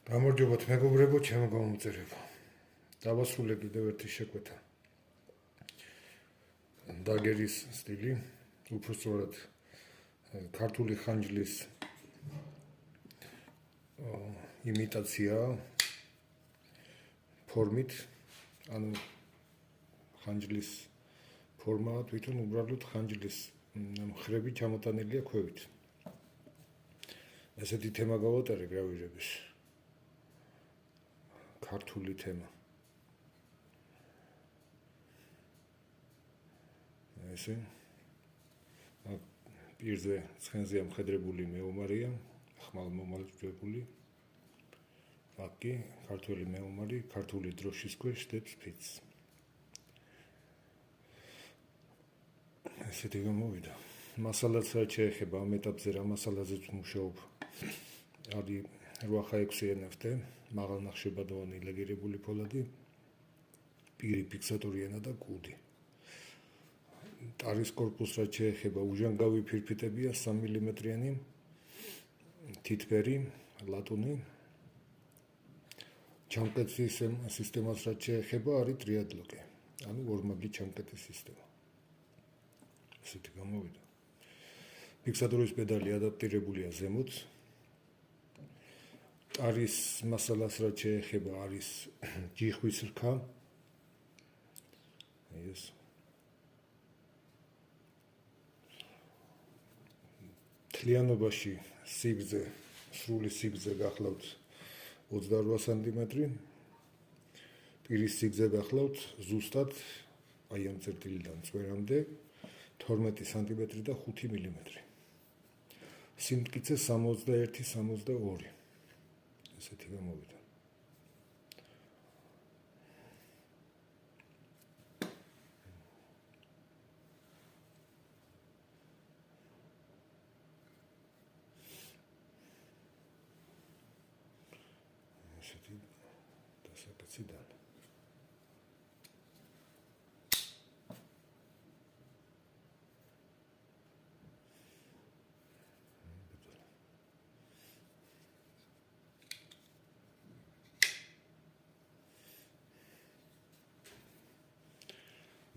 გამარჯობათ მეგობრებო, ჩემო გამომწერებო. დავასრულე კიდევ ერთი შეკვეთა. დაგერის სტილი, უпростоრად ქართული ხანჯლის იმიტაცია ფორმით, ანუ ხანჯლის ფორმა თვითონ უბრალოდ ხანჯლის მხრები ჩამოტანილია ქვევით. ესეთი თემა გავატარე გრავირების. ქართული თემა. ესე პირზე ცხენზე ამხედრებული მეომარია, ხმალმომალწვეული. აკი ქართული მეომარი, ქართული დროშის ქვეშ დებს ფიცს. ესეთი გამოვიდა. მასალაც რაც შეეხება ამ ეტაპზე რა მასალაზეც მუშაობ. არის 8x6 NFT, მაღალნახშებადოვანი ლეგირებული ფოლადი, პირი ფიქსატორი ენა და კუდი. ტარის корпуს რაც შეეხება უჟანგავი ფირფიტებია 3 მმ-იანი, თითბერი, ლატუნი. ჩამკეთის სისტემას რაც შეეხება არის ტრიადლოკი, ანუ ორმაგი ჩამკეთის სისტემა. ესეთი გამოვიდა. ფიქსატორის პედალი ადაპტირებულია ზემოთ. ტარის მასალას რაც შეეხება არის ჯიხვის რქა. ეს თლიანობაში სიგრძე, სრული სიგრძე გახლავთ 28 სანტიმეტრი. პირის სიგრძე გახლავთ ზუსტად აი ამ წერტილიდან წვერამდე 12 სანტიმეტრი და 5 მმ. სიმტკიცე 61-62. ესეთი გამოვიდა. ესეთი დასაკაცი დანა.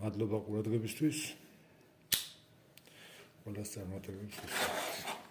მადლობა ყურადღებისთვის. ყველას წარმატებებს ვუსურვებთ.